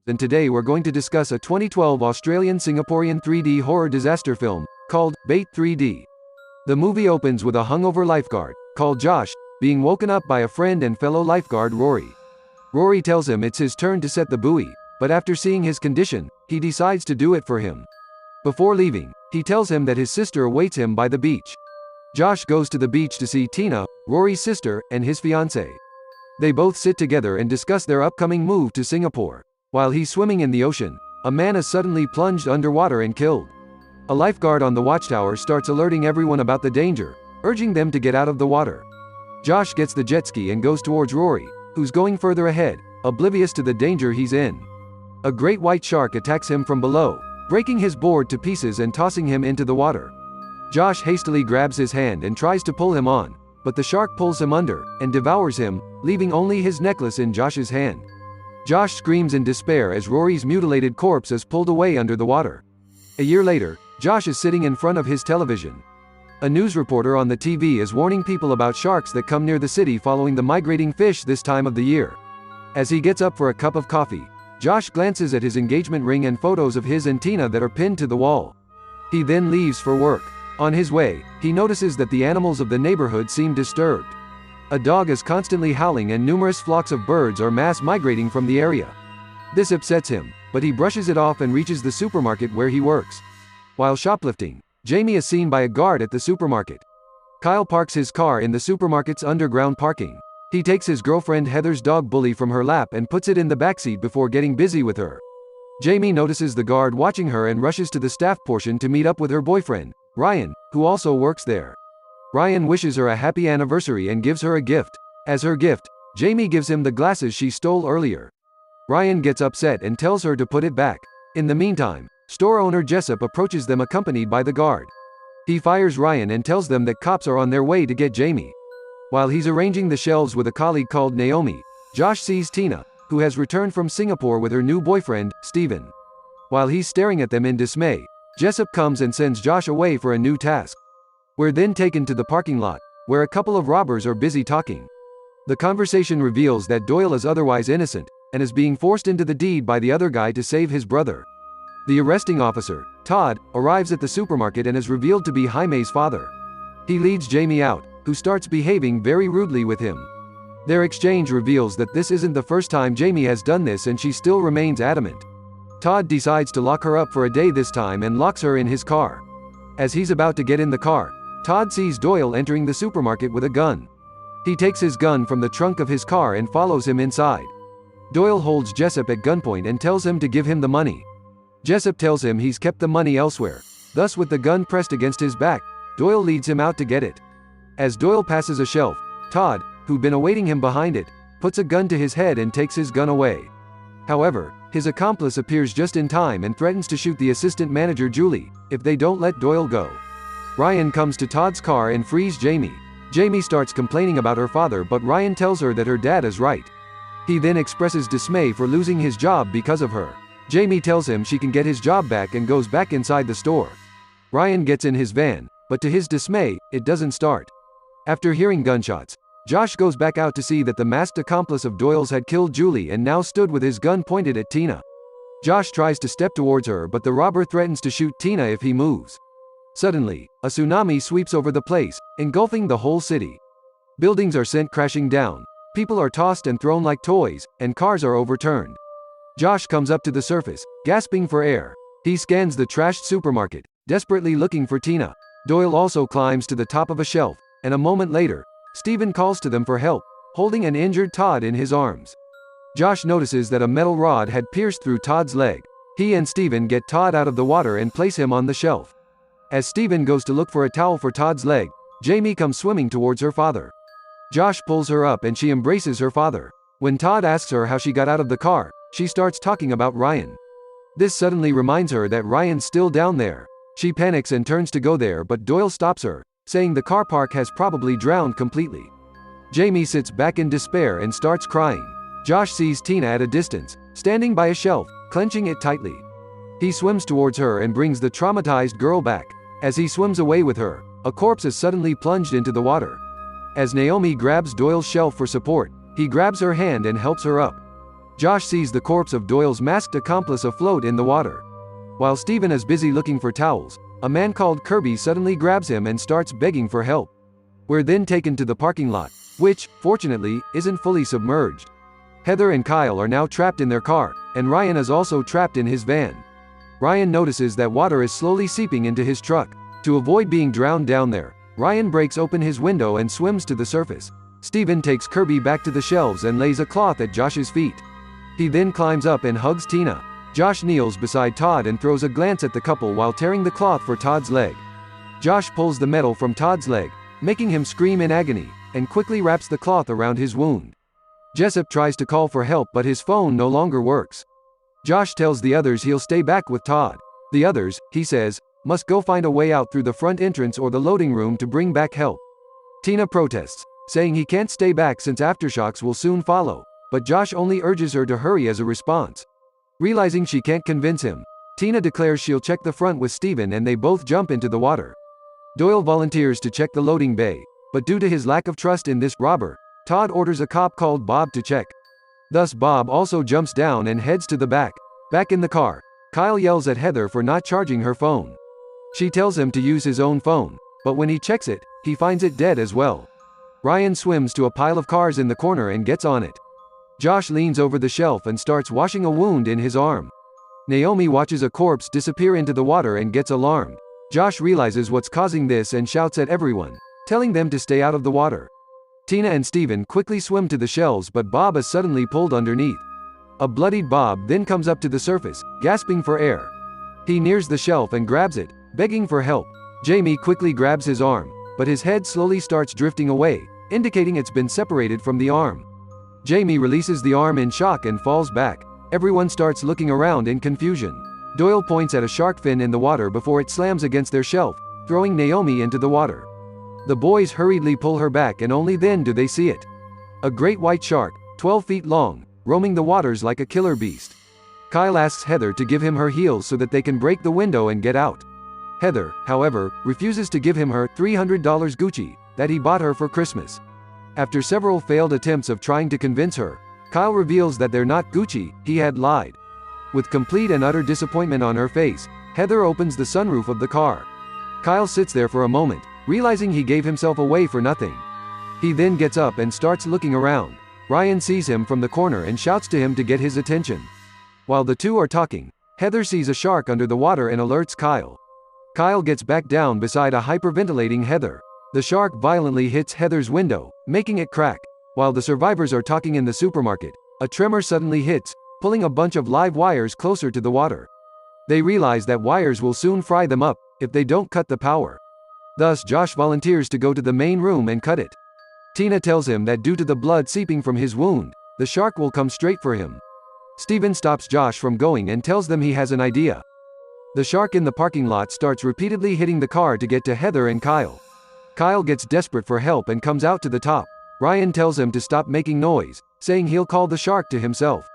and today we're going to discuss a 2012 Australian-Singaporean 3D horror disaster film, called Bait 3D. The movie opens with a hungover lifeguard, called Josh, being woken up by a friend and fellow lifeguard Rory. Rory tells him it's his turn to set the buoy, but after seeing his condition, he decides to do it for him. Before leaving, he tells him that his sister awaits him by the beach. Josh goes to the beach to see Tina, Rory's sister, and his fiancée. They both sit together and discuss their upcoming move to Singapore. While he's swimming in the ocean, a man is suddenly plunged underwater and killed. A lifeguard on the watchtower starts alerting everyone about the danger, urging them to get out of the water. Josh gets the jet ski and goes towards Rory, who's going further ahead, oblivious to the danger he's in. A great white shark attacks him from below, breaking his board to pieces and tossing him into the water. Josh hastily grabs his hand and tries to pull him on, but the shark pulls him under and devours him, leaving only his necklace in Josh's hand. Josh screams in despair as Rory's mutilated corpse is pulled away under the water. A year later, Josh is sitting in front of his television. A news reporter on the TV is warning people about sharks that come near the city following the migrating fish this time of the year. As he gets up for a cup of coffee, Josh glances at his engagement ring and photos of his and Tina that are pinned to the wall. He then leaves for work. On his way, he notices that the animals of the neighborhood seem disturbed. A dog is constantly howling and numerous flocks of birds are mass migrating from the area. This upsets him, but he brushes it off and reaches the supermarket where he works. While shoplifting, Jamie is seen by a guard at the supermarket. Kyle parks his car in the supermarket's underground parking. He takes his girlfriend Heather's dog Bully from her lap and puts it in the backseat before getting busy with her. Jamie notices the guard watching her and rushes to the staff portion to meet up with her boyfriend, Ryan, who also works there. Ryan wishes her a happy anniversary and gives her a gift. As her gift, Jamie gives him the glasses she stole earlier. Ryan gets upset and tells her to put it back. In the meantime, store owner Jessup approaches them accompanied by the guard. He fires Ryan and tells them that cops are on their way to get Jamie. While he's arranging the shelves with a colleague called Naomi, Josh sees Tina, who has returned from Singapore with her new boyfriend, Steven. While he's staring at them in dismay, Jessup comes and sends Josh away for a new task. We're then taken to the parking lot, where a couple of robbers are busy talking. The conversation reveals that Doyle is otherwise innocent, and is being forced into the deed by the other guy to save his brother. The arresting officer, Todd, arrives at the supermarket and is revealed to be Jaime's father. He leads Jamie out, who starts behaving very rudely with him. Their exchange reveals that this isn't the first time Jamie has done this and she still remains adamant. Todd decides to lock her up for a day this time and locks her in his car. As he's about to get in the car, Todd sees Doyle entering the supermarket with a gun. He takes his gun from the trunk of his car and follows him inside. Doyle holds Jessup at gunpoint and tells him to give him the money. Jessup tells him he's kept the money elsewhere. Thus, with the gun pressed against his back, Doyle leads him out to get it. As Doyle passes a shelf, Todd, who'd been awaiting him behind it, puts a gun to his head and takes his gun away. However, his accomplice appears just in time and threatens to shoot the assistant manager Julie, if they don't let Doyle go. Ryan comes to Todd's car and frees Jamie. Jamie starts complaining about her father, but Ryan tells her that her dad is right. He then expresses dismay for losing his job because of her. Jamie tells him she can get his job back and goes back inside the store. Ryan gets in his van, but to his dismay, it doesn't start. After hearing gunshots, Josh goes back out to see that the masked accomplice of Doyle's had killed Julie and now stood with his gun pointed at Tina. Josh tries to step towards her, but the robber threatens to shoot Tina if he moves. Suddenly, a tsunami sweeps over the place, engulfing the whole city. Buildings are sent crashing down, people are tossed and thrown like toys, and cars are overturned. Josh comes up to the surface, gasping for air. He scans the trashed supermarket, desperately looking for Tina. Doyle also climbs to the top of a shelf, and a moment later, Steven calls to them for help, holding an injured Todd in his arms. Josh notices that a metal rod had pierced through Todd's leg. He and Steven get Todd out of the water and place him on the shelf. As Steven goes to look for a towel for Todd's leg, Jamie comes swimming towards her father. Josh pulls her up and she embraces her father. When Todd asks her how she got out of the car, she starts talking about Ryan. This suddenly reminds her that Ryan's still down there. She panics and turns to go there, but Doyle stops her, saying the car park has probably drowned completely. Jamie sits back in despair and starts crying. Josh sees Tina at a distance, standing by a shelf, clenching it tightly. He swims towards her and brings the traumatized girl back. As he swims away with her, a corpse is suddenly plunged into the water. As Naomi grabs Doyle's shelf for support, he grabs her hand and helps her up. Josh sees the corpse of Doyle's masked accomplice afloat in the water. While Steven is busy looking for towels, a man called Kirby suddenly grabs him and starts begging for help. We're then taken to the parking lot, which, fortunately, isn't fully submerged. Heather and Kyle are now trapped in their car, and Ryan is also trapped in his van. Ryan notices that water is slowly seeping into his truck. To avoid being drowned down there, Ryan breaks open his window and swims to the surface. Steven takes Kirby back to the shelves and lays a cloth at Josh's feet. He then climbs up and hugs Tina. Josh kneels beside Todd and throws a glance at the couple while tearing the cloth for Todd's leg. Josh pulls the metal from Todd's leg, making him scream in agony, and quickly wraps the cloth around his wound. Jessup tries to call for help but his phone no longer works. Josh tells the others he'll stay back with Todd. The others, he says, must go find a way out through the front entrance or the loading room to bring back help. Tina protests, saying he can't stay back since aftershocks will soon follow, but Josh only urges her to hurry as a response. Realizing she can't convince him, Tina declares she'll check the front with Steven and they both jump into the water. Doyle volunteers to check the loading bay, but due to his lack of trust in this robber, Todd orders a cop called Bob to check. Thus Bob also jumps down and heads to the back. Back in the car, Kyle yells at Heather for not charging her phone. She tells him to use his own phone, but when he checks it, he finds it dead as well. Ryan swims to a pile of cars in the corner and gets on it. Josh leans over the shelf and starts washing a wound in his arm. Naomi watches a corpse disappear into the water and gets alarmed. Josh realizes what's causing this and shouts at everyone, telling them to stay out of the water. Tina and Steven quickly swim to the shelves but Bob is suddenly pulled underneath. A bloodied Bob then comes up to the surface, gasping for air. He nears the shelf and grabs it, begging for help. Jamie quickly grabs his arm, but his head slowly starts drifting away, indicating it's been separated from the arm. Jamie releases the arm in shock and falls back. Everyone starts looking around in confusion. Doyle points at a shark fin in the water before it slams against their shelf, throwing Naomi into the water. The boys hurriedly pull her back and only then do they see it. A great white shark, 12 feet long, roaming the waters like a killer beast. Kyle asks Heather to give him her heels so that they can break the window and get out. Heather, however, refuses to give him her $300 Gucci that he bought her for Christmas. After several failed attempts of trying to convince her, Kyle reveals that they're not Gucci, he had lied. With complete and utter disappointment on her face, Heather opens the sunroof of the car. Kyle sits there for a moment, realizing he gave himself away for nothing. He then gets up and starts looking around. Ryan sees him from the corner and shouts to him to get his attention. While the two are talking, Heather sees a shark under the water and alerts Kyle. Kyle gets back down beside a hyperventilating Heather. The shark violently hits Heather's window, making it crack. While the survivors are talking in the supermarket, a tremor suddenly hits, pulling a bunch of live wires closer to the water. They realize that wires will soon fry them up, if they don't cut the power. Thus Josh volunteers to go to the main room and cut it. Tina tells him that due to the blood seeping from his wound, the shark will come straight for him. Steven stops Josh from going and tells them he has an idea. The shark in the parking lot starts repeatedly hitting the car to get to Heather and Kyle. Kyle gets desperate for help and comes out to the top. Ryan tells him to stop making noise, saying he'll call the shark to himself.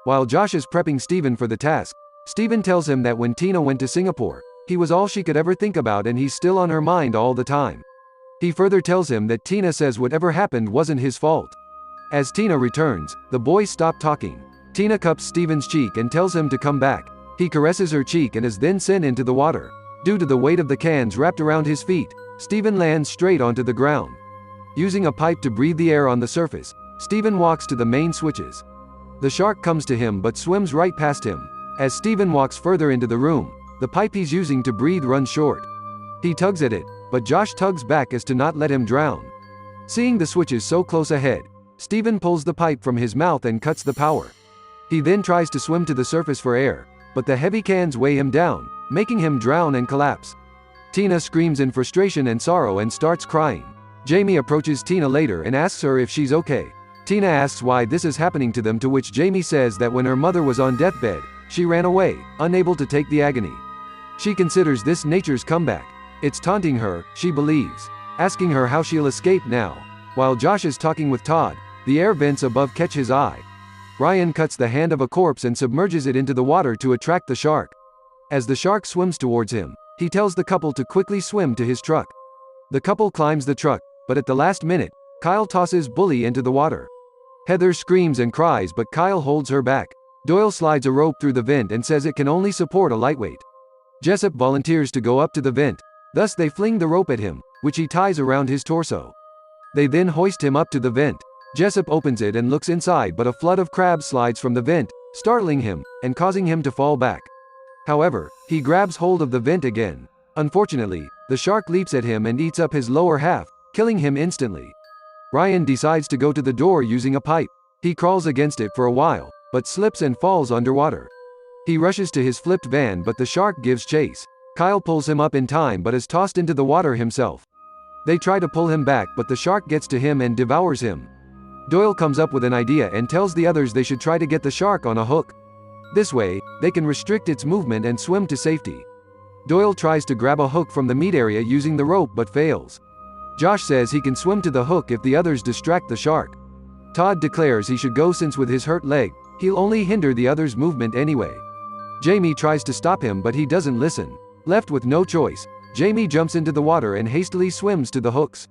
While Josh is prepping Steven for the task, Steven tells him that when Tina went to Singapore, he was all she could ever think about and he's still on her mind all the time. He further tells him that Tina says whatever happened wasn't his fault. As Tina returns, the boys stop talking. Tina cups Steven's cheek and tells him to come back. He caresses her cheek and is then sent into the water. Due to the weight of the cans wrapped around his feet, Steven lands straight onto the ground. Using a pipe to breathe the air on the surface, Steven walks to the main switches. The shark comes to him but swims right past him. As Steven walks further into the room, the pipe he's using to breathe runs short. He tugs at it, but Josh tugs back as to not let him drown. Seeing the switches so close ahead, Steven pulls the pipe from his mouth and cuts the power. He then tries to swim to the surface for air, but the heavy cans weigh him down, making him drown and collapse. Tina screams in frustration and sorrow and starts crying. Jamie approaches Tina later and asks her if she's okay. Tina asks why this is happening to them, to which Jamie says that when her mother was on deathbed, she ran away, unable to take the agony. She considers this nature's comeback. It's taunting her, she believes, asking her how she'll escape now. While Josh is talking with Todd, the air vents above catch his eye. Ryan cuts the hand of a corpse and submerges it into the water to attract the shark. As the shark swims towards him, he tells the couple to quickly swim to his truck. The couple climbs the truck, but at the last minute, Kyle tosses Bully into the water. Heather screams and cries but Kyle holds her back. Doyle slides a rope through the vent and says it can only support a lightweight. Jessup volunteers to go up to the vent, thus they fling the rope at him, which he ties around his torso. They then hoist him up to the vent. Jessup opens it and looks inside but a flood of crabs slides from the vent, startling him, and causing him to fall back. However, he grabs hold of the vent again. Unfortunately, the shark leaps at him and eats up his lower half, killing him instantly. Ryan decides to go to the door using a pipe. He crawls against it for a while, but slips and falls underwater. He rushes to his flipped van but the shark gives chase. Kyle pulls him up in time but is tossed into the water himself. They try to pull him back but the shark gets to him and devours him. Doyle comes up with an idea and tells the others they should try to get the shark on a hook. This way, they can restrict its movement and swim to safety. Doyle tries to grab a hook from the meat area using the rope but fails. Josh says he can swim to the hook if the others distract the shark. Todd declares he should go since with his hurt leg, he'll only hinder the others' movement anyway. Jamie tries to stop him but he doesn't listen. Left with no choice, Jamie jumps into the water and hastily swims to the hooks.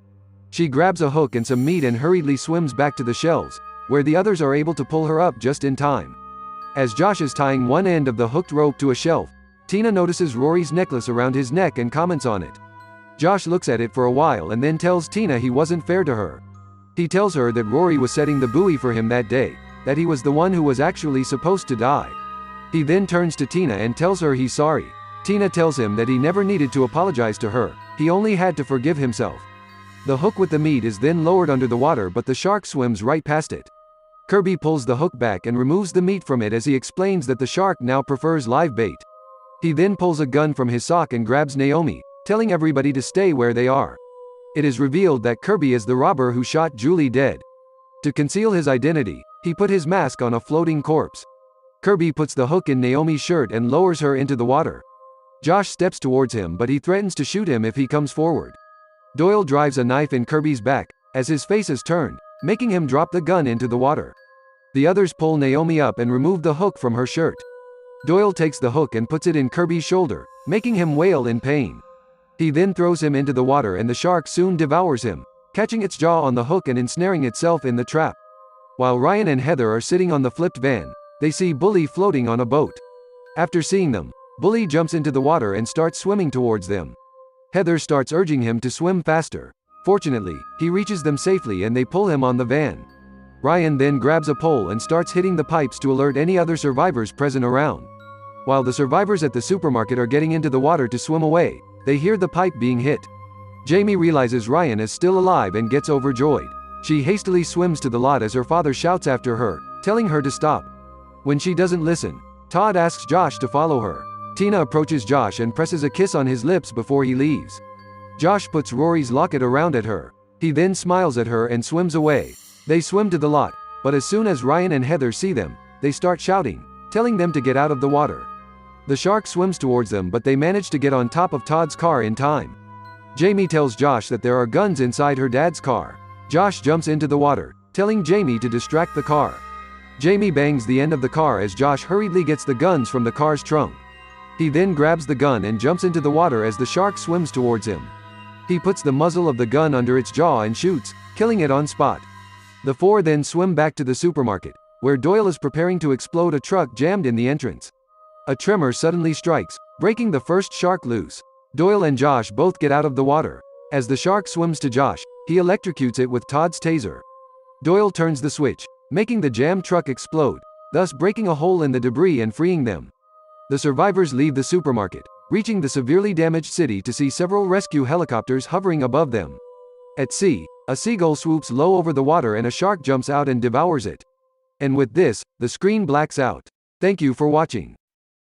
She grabs a hook and some meat and hurriedly swims back to the shelves, where the others are able to pull her up just in time. As Josh is tying one end of the hooked rope to a shelf, Tina notices Rory's necklace around his neck and comments on it. Josh looks at it for a while and then tells Tina he wasn't fair to her. He tells her that Rory was setting the buoy for him that day, that he was the one who was actually supposed to die. He then turns to Tina and tells her he's sorry. Tina tells him that he never needed to apologize to her, he only had to forgive himself. The hook with the meat is then lowered under the water but the shark swims right past it. Kirby pulls the hook back and removes the meat from it as he explains that the shark now prefers live bait. He then pulls a gun from his sock and grabs Naomi, telling everybody to stay where they are. It is revealed that Kirby is the robber who shot Julie dead. To conceal his identity, he put his mask on a floating corpse. Kirby puts the hook in Naomi's shirt and lowers her into the water. Josh steps towards him but he threatens to shoot him if he comes forward. Doyle drives a knife in Kirby's back, as his face is turned, making him drop the gun into the water. The others pull Naomi up and remove the hook from her shirt. Doyle takes the hook and puts it in Kirby's shoulder, making him wail in pain. He then throws him into the water and the shark soon devours him, catching its jaw on the hook and ensnaring itself in the trap. While Ryan and Heather are sitting on the flipped van, they see Bully floating on a boat. After seeing them, Bully jumps into the water and starts swimming towards them. Heather starts urging him to swim faster. Fortunately, he reaches them safely and they pull him on the van. Ryan then grabs a pole and starts hitting the pipes to alert any other survivors present around. While the survivors at the supermarket are getting into the water to swim away, they hear the pipe being hit. Jamie realizes Ryan is still alive and gets overjoyed. She hastily swims to the lot as her father shouts after her, telling her to stop. When she doesn't listen, Todd asks Josh to follow her. Tina approaches Josh and presses a kiss on his lips before he leaves. Josh puts Rory's locket around at her. He then smiles at her and swims away. They swim to the lot, but as soon as Ryan and Heather see them, they start shouting, telling them to get out of the water. The shark swims towards them but they manage to get on top of Todd's car in time. Jamie tells Josh that there are guns inside her dad's car. Josh jumps into the water, telling Jamie to distract the car. Jamie bangs the end of the car as Josh hurriedly gets the guns from the car's trunk. He then grabs the gun and jumps into the water as the shark swims towards him. He puts the muzzle of the gun under its jaw and shoots, killing it on spot. The four then swim back to the supermarket, where Doyle is preparing to explode a truck jammed in the entrance. A tremor suddenly strikes, breaking the first shark loose. Doyle and Josh both get out of the water. As the shark swims to Josh, he electrocutes it with Todd's taser. Doyle turns the switch, making the jammed truck explode, thus breaking a hole in the debris and freeing them. The survivors leave the supermarket, reaching the severely damaged city to see several rescue helicopters hovering above them. At sea, a seagull swoops low over the water and a shark jumps out and devours it. And with this, the screen blacks out. Thank you for watching.